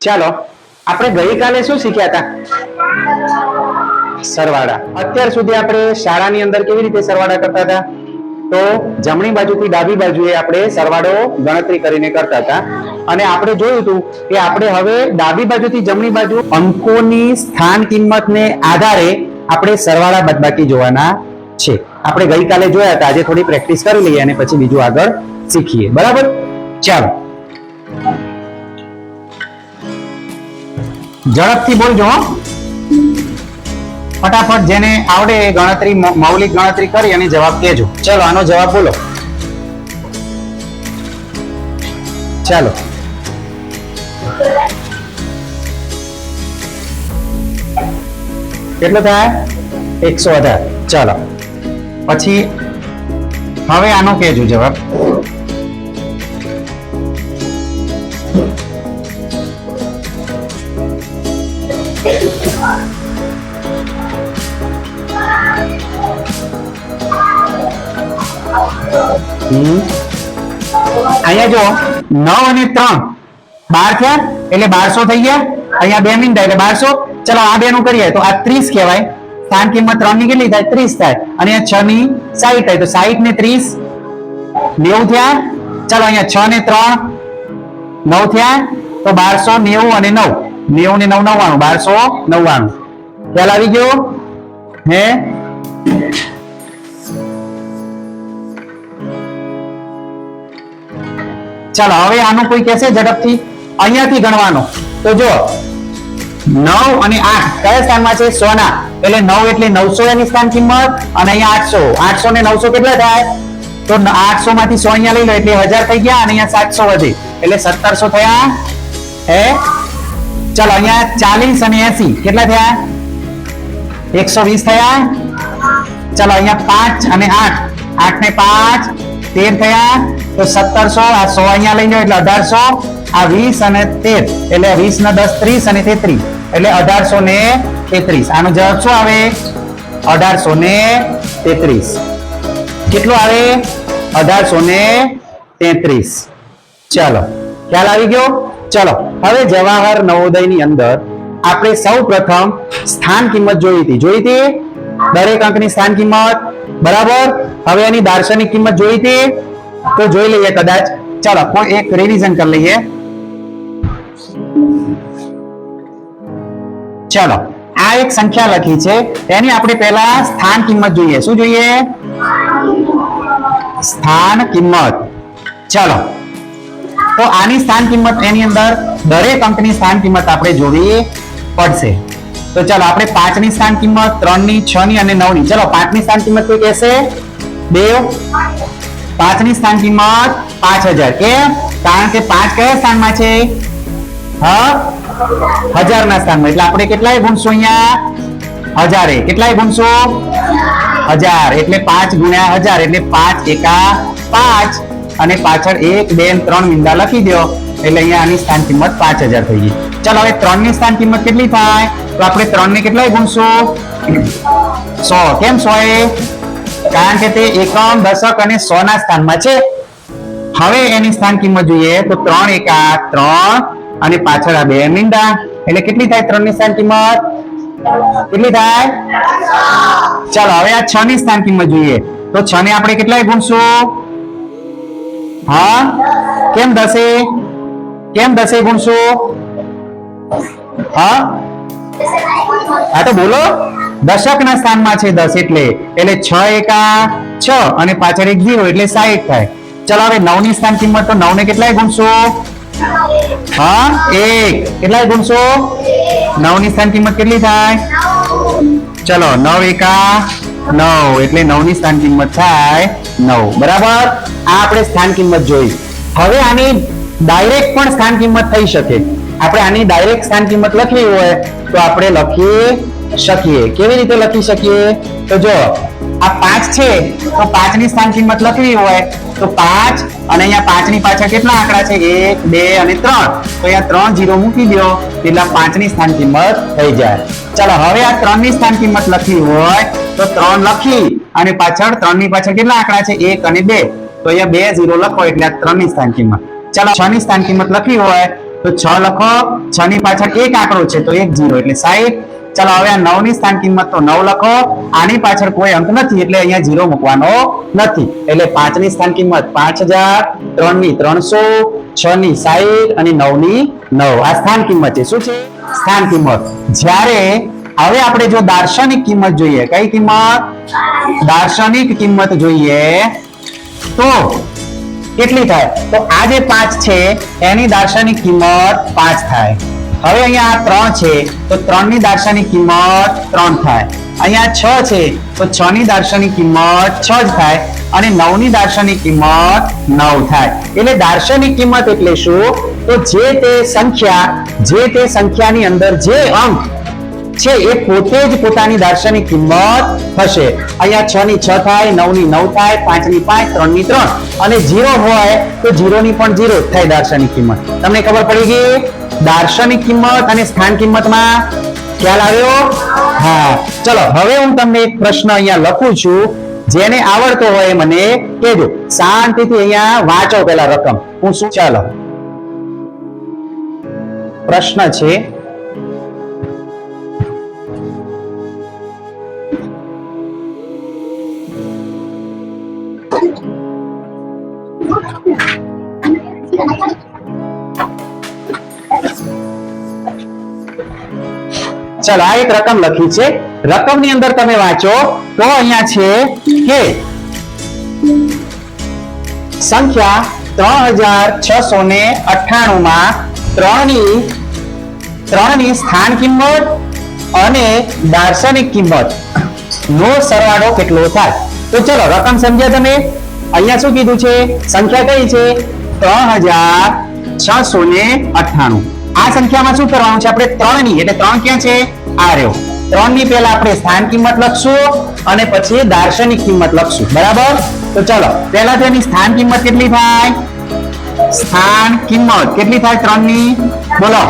ચાલો આપણે ગઈકાલે શું શીખ્યા હતા? સરવાળા. અત્યાર સુધી આપણે શાળાની અંદર કેવી રીતે સરવાળા કરતા હતા? તો જમણી બાજુથી ડાબી બાજુએ આપણે સરવાળો ગણતરી કરીને કરતા હતા અને આપણે જોયું હતું કે આપણે હવે ડાબી બાજુથી જમણી બાજુ અંકોની સ્થાન કિંમતને આધારે આપણે સરવાળા બાદબાકી જોવાના છે. આપણે ગઈકાલે જોયા હતા, આજે થોડી પ્રેક્ટિસ કરી લઈએ અને પછી બીજું આગળ શીખીએ. બરાબર? ચાલો ઝડપથી બોલજો, ફટાફટ. જેને આવડે એ ગણતરી, મૌલિક ગણતરી કરી અને જવાબ કહેજો. ચલો આનો જવાબ બોલો. ચાલો કેટલો થાય? 118. ચાલો પછી હવે આનો કહેજો જવાબ. અહીંયા જો 9 અને 3 12 થયા એટલે 1200 થઈ ગયા. અહીંયા 2 મિનિટ એટલે 1200. ચલો આ બે નું કરીએ તો આ 30 કહેવાય. સ્થાન કિંમત 3 ની કેટલી થાય? 30 થાય. અને 6 ની 60 થાય. તો 60 ને 30 90 થયા. ચલો અહીંયા 6 ને 3 9 થયા. તો 1290 અને 9 90 ને 9 99 1299. ખ્યાલ આવી ગયો હે? ચાલો હવે આનું કોઈ કહેશે ઝડપથી અહીંયાથી ગણવાનો. તો જો 9 અને 8 કયા સ્થાનમાં છે? 100 ના. એટલે 9 એટલે 900 એની સ્થાન કિંમત અને અહીંયા 800. 800 ને 900 કેટલા થાય? તો 800 માંથી 100 અહીંયા લઈ લો એટલે 1000 થઈ ગયા અને અહીંયા 700 વધે એટલે 1700 થયા. હે? ચાલો અહીંયા 40 અને 80 કેટલા થયા? 120 થયા. ચાલો અહીંયા 5 અને 8 8 ને 5 13 થયા. તો 1700. આ 100 અહીંયા લઈ લો એટલે 1800. આ 20 અને 13 એટલે 20 ના 10 30 અને 33 એટલે 1833. આનો જવાબ શું આવે? 1833. કેટલો આવે? 1833. ચાલો ખ્યાલ આવી ગયો? ચલો હવે જવાહર નવોદયની અંદર આપણે સૌ પ્રથમ સ્થાન કિંમત જોઈ હતી. દરેક અંકની સ્થાન કિંમત. બરાબર? હવે એની દાર્શનિક કિંમત જોઈ હતી તો જોઈ લઈએ કદાચ. ચાલો કોઈ એક રિવિઝન કરી લઈએ. ચાલો આ એક સંખ્યા લખી છે, એની આપણે પહેલા સ્થાન કિંમત જોઈએ. શું જોઈએ? સ્થાન કિંમત. ચાલો તો આની સ્થાન કિંમત, એની અંદર દરેક અંકની સ્થાન કિંમત આપણે જોવી પડશે. તો ચાલો આપણે 5 ની સ્થાન કિંમત, 3 ની, 6 ની અને 9 ની. ચલો 5 ની સ્થાન કિંમત કોઈ કહેશે? દેવ. 5 ની સ્થાન કિંમત 5000. કેમ? કારણ કે 5 કયા સ્થાનમાં છે? હા, 1000 ના સ્થાનમાં. એટલે આપણે કેટલાય ગુણશું અહીંયા? 1000. કેટલાય ગુણશું? 1000. એટલે 5 ગુણ્યા 1000 એટલે 5 એકા 5 અને પાછળ 1 2 3 મીંડા લખી દો એટલે અહીંયા આની સ્થાન કિંમત 5000 થઈ ગઈ. ચાલો હવે 3 ની સ્થાન કિંમત કેટલી થાય? તો આપણે 3 ને કેટલાય ગુણશું? 100. કેમ 100? કારણ કે તે એકમ, દશક અને 100 ના સ્થાનમાં છે. હવે એની સ્થાન કિંમત જોઈએ તો 3 એકા 3 અને પાછળ આ 2 મીંડા એટલે કેટલી થાય? 3 ની સ્થાન કિંમત કેટલી થાય? ચાલો હવે આ 6 ની સ્થાન કિંમત જોઈએ તો 6 ને આપણે કેટલાય ગુણશું? હા, કેમ 10? કેમ 10 ગુણશું? હા તો બોલો. દશક ના સ્થાનમાં છે 10 એટલે 6 એકા 6 અને પાછળ 1 0 એટલે 60 થાય. ચલો હવે 9 ની સ્થાન કિંમત, તો 9 ને કેટલાય ગુણશું? હા 1. કેટલાય ગુણશું? 9 ની સ્થાન કિંમત કેટલી થાય? ચલો 9 એકા 9 એટલે 9 ની સ્થાન કિંમત થાય 9. બરાબર? આ આપણે સ્થાન કિંમત જોઈ. હવે આની ડાયરેક્ટ પણ સ્થાન કિંમત થઈ શકે. આપણે આની ડાયરેક્ટ સ્થાન કિંમત લખવી હોય તો આપણે લખી શકીએ. કેવી રીતે લખી શકીએ? તો જો આ 5 છે તો 5 ની સ્થાન કિંમત લખવી હોય તો 5 અને અહીંયા 5 ની પાછળ કેટલા આંકડા છે? 1 2 અને 3. તો અહીંયા 3 0 મૂકી દો એટલે 5 ની સ્થાન કિંમત થઈ જાય. ચાલો હવે આ 3 ની સ્થાન કિંમત લખવી હોય તો 3 લખી અને પાછળ 3 ની પાછળ કેટલા આંકડા છે? 1 અને 2. તો અહીંયા 2 0 લખો એટલે આ 3 ની સ્થાન કિંમત. ચાલો 6 ની સ્થાન કિંમત લખવી હોય તો 6 લખો, 6 ની પાછળ એક આંકડો છે તો એક 0 એટલે 60. ચાલો હવે આ 9 ની સ્થાન કિંમત તો 9 લખો, આની પાછળ કોઈ અંક નથી એટલે અહીંયા 0 મૂકવાનો નથી એટલે 5 ની સ્થાન કિંમત 5000, 3 ની 300, 6 ની 60 અને 9 ની 9. આ સ્થાન કિંમત છે. શું છે? સ્થાન કિંમત. જ્યારે હવે આપણે જો દાર્શનિક કિંમત જોઈએ, કઈ કિંમત? દાર્શનિક કિંમત જોઈએ તો કેટલી થાય? તો આ જે 5 છે એની દાર્શનિક કિંમત 5 થાય. હવે અહીંયા 3 છે તો 3 ની દાર્શનિક કિંમત 3 થાય. અહીંયા 6 છે તો 6 ની દાર્શનિક કિંમત 6 જ થાય અને 9 ની દાર્શનિક કિંમત 9 થાય. એટલે દાર્શનિક કિંમત એટલે શું? તો જે તે સંખ્યાની અંદર જે અંક છે એ પોતે જ પોતાની દાર્શનિક કિંમત થશે. અહીંયા 6 ની 6 થાય, 9 ની 9 થાય, 5 ની 5, 3 ની 3 અને 0 હોય તો 0 ની પણ 0 થાય દાર્શનિક કિંમત. તમને ખબર પડી ગઈ? દાર્શનિક કિંમત અને સ્થાન કિંમતમાં ખ્યાલ આવ્યો? હા. ચલો હવે હું તમને એક પ્રશ્ન અહીંયા લખું છું, જેને આવડતો હોય મને કહેજો. શાંતિથી અહીંયા વાંચો પેલા રકમ. હું શું? ચાલો પ્રશ્ન છે, ચાલો આ એક રકમ લખી છે. રકમની અંદર તમે વાંચો તો અહીંયા છે કે સંખ્યા 3698 માં 3 ની સ્થાન કિંમત અને દાર્શનિક કિંમત નો સરવાળો કેટલો થાય? તો ચલો રકમ સમજ્યા તમે? અહીંયા શું કીધું છે? સંખ્યા કઈ છે? 3698. આ સંખ્યામાં શું કરવાનું છે આપણે? 3 ની, એટલે 3 ક્યાં છે? આ રહ્યો. 3 ની પહેલા આપણે સ્થાન કિંમત લખશું અને પછી દાર્શનિક કિંમત લખશું. બરાબર? તો ચલો પહેલા તો એની સ્થાન કિંમત કેટલી થાય? સ્થાન કિંમત કેટલી થાય 3 ની? બોલો.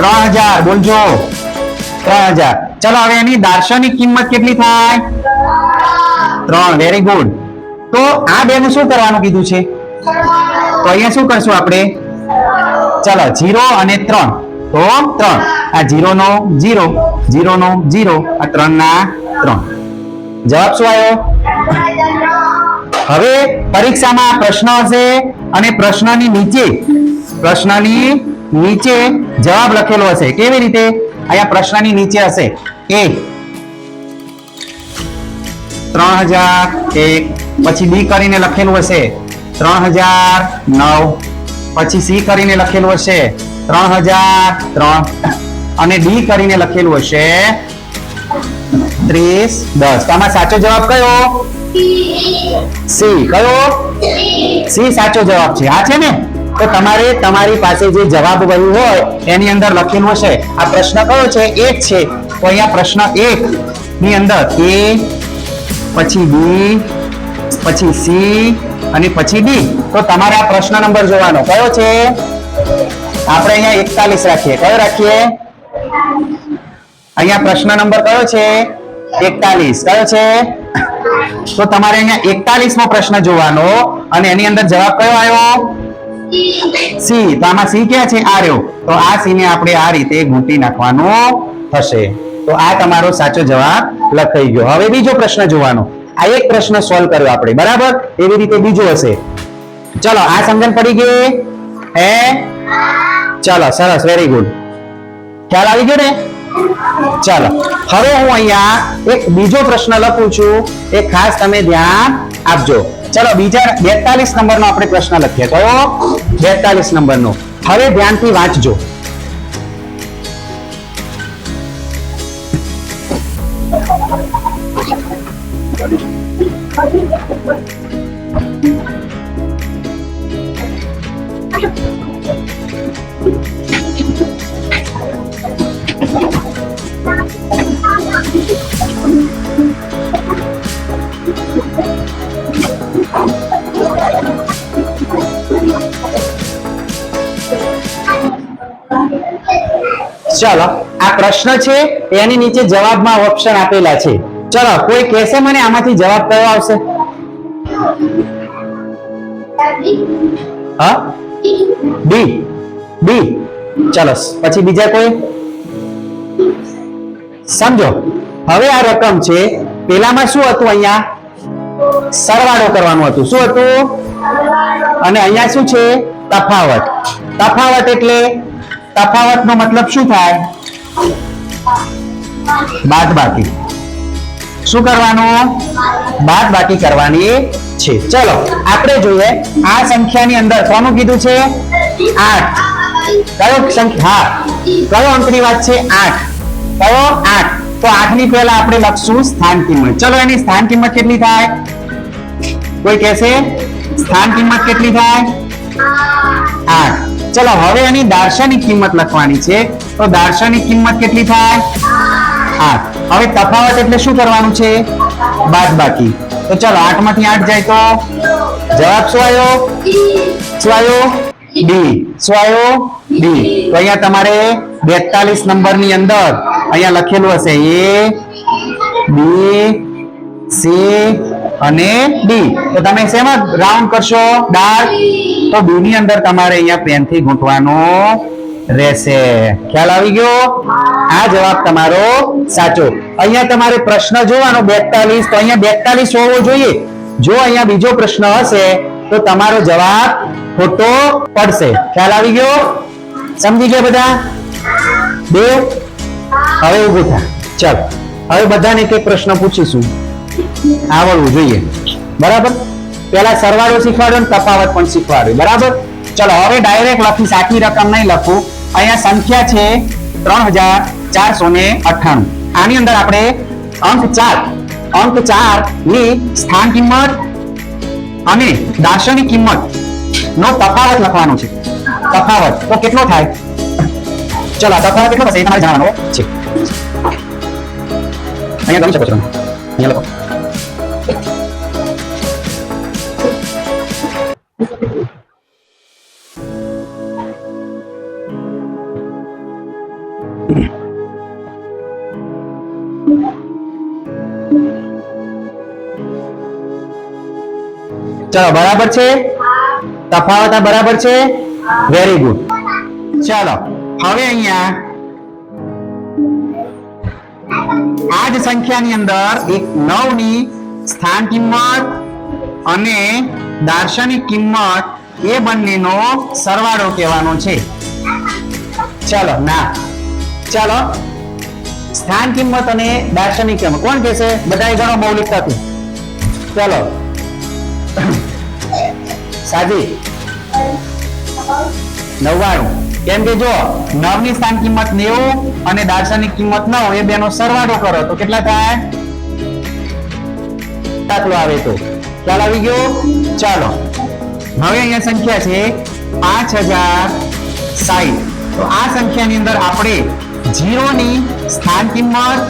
3000. બોલજો. 3000. ચલો હવે એની દાર્શનિક કિંમત કેટલી થાય? 3. Very good. તો આ બે નું શું કરવાનું કીધું છે? તો અહીંયા શું કરશું આપણે? ચલો 0 અને 3 તો 3. આ 0 નો 0, 0 નો 0, આ 3 ના 3. જવાબ શું આવ્યો? હવે પરીક્ષામાં પ્રશ્ન હશે અને પ્રશ્નની નીચે જવાબ લખેલો હશે. કેવી રીતે? અહીંયા પ્રશ્નની નીચે હશે 1 3001, પછી બી કરીને લખેલું હશે 3009, પછી સી કરીને લખેલું હશે 3003 અને ડી કરીને લખેલું હશે 3010. તો આમાં સાચો જવાબ કયો? સી. કયો? સી સાચો જવાબ છે. આ છે ને? તો તમારે તમારી પાસે જે જવાબ વહી હોય એની અંદર લખેલું હશે. આ પ્રશ્ન કયો છે? 1 છે. તો અહીંયા પ્રશ્ન 1 ની અંદર A, પછી બી, પછી સી અને પછી ડી. તો તમારે આ પ્રશ્ન નંબર જોવાનો કયો છે? આપણે અહીંયા 41 રાખીએ. કયો રાખીએ? અહીંયા પ્રશ્ન નંબર કયો છે? 41. કયો છે? તો તમારે અહીંયા 41 મો પ્રશ્ન જોવાનો અને એની અંદર જવાબ કયો આવ્યો? સી. તો આમાં સી ક્યાં છે? આ રહ્યો. તો આ સી ને આપણે આ રીતે ગૂંટી નાખવાનું થશે. તો આ તમારો સાચો જવાબ લખાઈ ગયો. હવે બીજો પ્રશ્ન જોવાનો. આ એક પ્રશ્ન સોલ્વ કર્યો આપણે. બરાબર? એવી રીતે બીજો હશે. ચલો આ સમજણ પડી ગઈ? હે? ચલો સરસ. Very good. ખ્યાલ આવી ગયો ને? ચાલો હવે હું અહીંયા એક બીજો પ્રશ્ન લખું છું, એ ખાસ તમે ધ્યાન આપજો. ચલો બીજા 42 નંબરનો આપણે પ્રશ્ન લખીએ. કયો? 42 નંબરનો. હવે ધ્યાનથી વાંચજો. ચલો આ પ્રશ્ન છે એની નીચે જવાબમાં ઓપ્શન આપેલા છે. ચલો કોઈ કહેશે મને આમાંથી જવાબ કયો આવશે? હા ડી. ડી. ચલો પછી બીજા કોઈ સમજો. હવે આ રકમ છે, પેલામાં શું હતું, અહીંયા સરવાળો કરવાનું હતું. શું હતું? અને અહીંયા શું છે? તફાવત. તફાવત એટલે તફાવતનો મતલબ શું થાય? બાદબાકી. શું કરવાનું? બાદબાકી કરવાની છે. ચલો આપણે જોઈએ આ સંખ્યાની અંદર કોનું કીધું છે? 8. કયો સંખ્યા? કયો અંકની વાત છે? 8. કયો? 8. તો 8 ની પહેલા આપણે લખશું સ્થાન કિંમત. ચલો એની સ્થાન કિંમત કેટલી થાય? કોઈ કહેશે સ્થાન કિંમત કેટલી થાય? 8. ચલો હવે એની દાર્શનિક કિંમત લખવાની છે. તો દાર્શનિક કિંમત કેટલી થાય? 8. હવે તફાવત એટલે શું કરવાનું છે? બાદબાકી. તો ચલો 8 માંથી 8 જાય તો જવાબ શું આવ્યો? શું આવ્યો? ડી. શું આવ્યો? ડી. તો અહીંયા તમારે 42 નંબરની અંદર અહીંયા લખેલું હશે એ બી સી અને ડી. તો તમે શેમાં રાઉન્ડ કરશો? ડાર્ક. તો બી ની અંદર તમારે અહીંયા પેનથી ગૂંથવાનું રહેશે. ખ્યાલ આવી ગયો? આ જવાબ તમારો સાચો. અહીંયા તમારે પ્રશ્ન જોવાનો 42. તો અહીંયા 42 હોવો જોઈએ. જો અહીંયા બીજો પ્રશ્ન હશે તો તમારો જવાબ ખોટો પડશે. ખ્યાલ આવી ગયો? સમજી ગયા બધા? બે. હવે ઊભું થા. ચાલ હવે બધાને એક એક પ્રશ્ન પૂછીશું. આવડવું જોઈએ. બરાબર? પેલા સરવાળો શીખવાડ્યો ને તફાવત પણ શીખવાડ્યો. બરાબર? ચલો હવે ડાયરેક્ટ લખીશ. આખી રકમ નહીં લખું. અહીંયા સંખ્યા છે 3498. આની અંદર આપણે અંક 4 ની સ્થાન કિંમત અને દાર્શનિક કિંમત નો તફાવત લખવાનો છે. તફાવત તો કેટલો થાય? ચલો તફાવત કેટલો થશે એ તમારે જાણવાનો છે. અહીંયા ગણી શકો છો. અહીંયા લખો. ચલો બરાબર છે? તફાવત બરાબર છે? Very good. ચાલો હવે અહીંયા આ જ સંખ્યાની અંદર એક 9 ની સ્થાન કિંમત અને દાર્શનિક કિંમત એ બંનેનો સરવાળો કહેવાનો છે. ચલો ના ચલો સ્થાન કિંમત અને દાર્શનિક કિંમત કોણ કહેશે? બધાએ ગણો મૌલિકતાથી. ચલો સાજી 99. કેમ કે જો 9 ની સ્થાન કિંમત 90 અને દાર્શનિક કિંમત 9 એ બેનો સરવાળો કરો તો કેટલા થાય? દાખલો આવે તો. ખ્યાલ આવી ગયો? ચાલો હવે અહીંયા સંખ્યા છે 5060. તો આ સંખ્યાની અંદર આપણે 0 ની સ્થાન કિંમત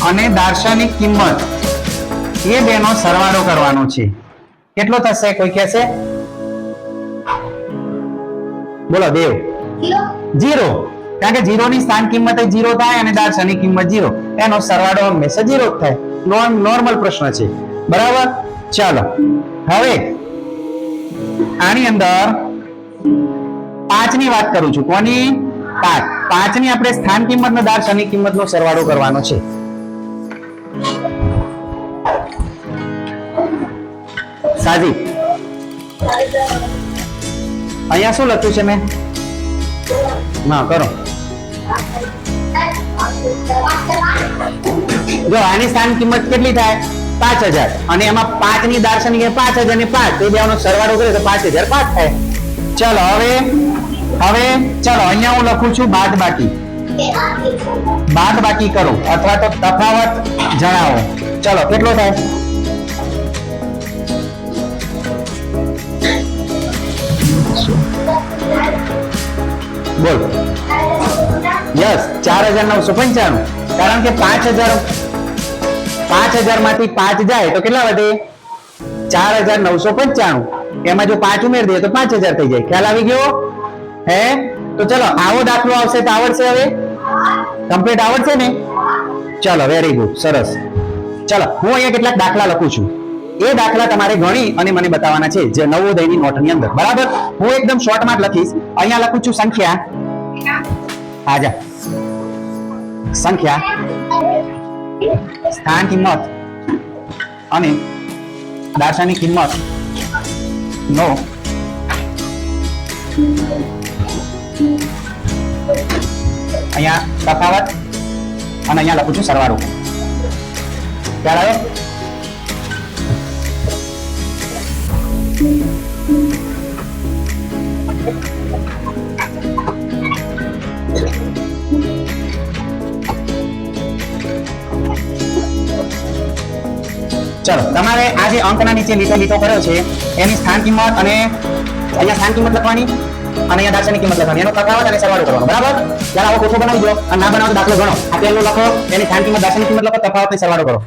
અને દાર્શનિક કિંમત એ બેનો સરવાળો કરવાનો છે. કેટલો થશે? કોઈ કહેશે? બોલો દેવ. 0. કારણ કે 0 ની સ્થાન કિંમત 0 થાય અને દાર્શનિક કિંમત 0. એનો સરવાળો હંમેશા 0 જ થાય. નોર્મલ પ્રશ્ન છે. બરાબર? ચાલો હવે આની અંદર 5 ની વાત કરું છું. કોની? 5 ની આપણે સ્થાન કિંમત અને દાર્શનિક કિંમતનો સરવાળો કરવાનો છે. સાજી અહીંયા શું લખ્યું છે મેં? ના કરો. જો આની સ્થાન કિંમત કેટલી થાય? 5000 અને એમાં 5 ની દાર્શનિક 5000 ને 5 તો બેનો સરવાળો કરે તો 5005 થાય. ચલો હવે ચલો અહીંયા હું લખું છું બાદબાકી કરો અથવા તો તફાવત જણાવો. ચલો કેટલો થાય? બોલ. યસ 4995. કારણ કે 5000 માંથી 5 જાય તો કેટલા વધે? 4995. એમાં જો 5 ઉમેર દે તો 5000 થઈ જાય. ખ્યાલ આવી ગયો? હે તો ચલો આવો દાખલો આવશે તો આવડશે? હવે કમ્પ્લીટ આવડશે ને? ચલો વેરી ગુડ. સરસ. ચલો હું અહીંયા કેટલાક દાખલા લખું છું. એ દાખલા તમારે ગણી અને મને બતાવવાના છે જે નવોદયની નોટની અંદર. બરાબર? હું એકદમ શોર્ટમાં જ લખીશ. અહીંયા લખું છું સંખ્યા આજા સંખ્યા સ્થાન કિંમત અને દાર્શનિક કિંમત નો અહીંયા તફાવત અને અહીંયા લખું છું સરવાળો. ખ્યાલ આવ્યો? ચલો તમારે આ જે અંકના નીચે લીટો કર્યો છે એની સ્થાન કિંમત અને અહીંયા સ્થાન કિંમત લખવાની અને અહીંયા દાર્શનિક કિંમત લખવાની, એનો તફાવત અને સરવાળો કરવાનો. બરાબર? ત્યારે આવો કોઠો બનાવી દો અને ના બનાવો તો દાખલો ગણો. આ પહેલો લખો, એની સ્થાન કિંમત દાર્શનિક કિંમત લખો, તફાવત અને સરવાળો કરો.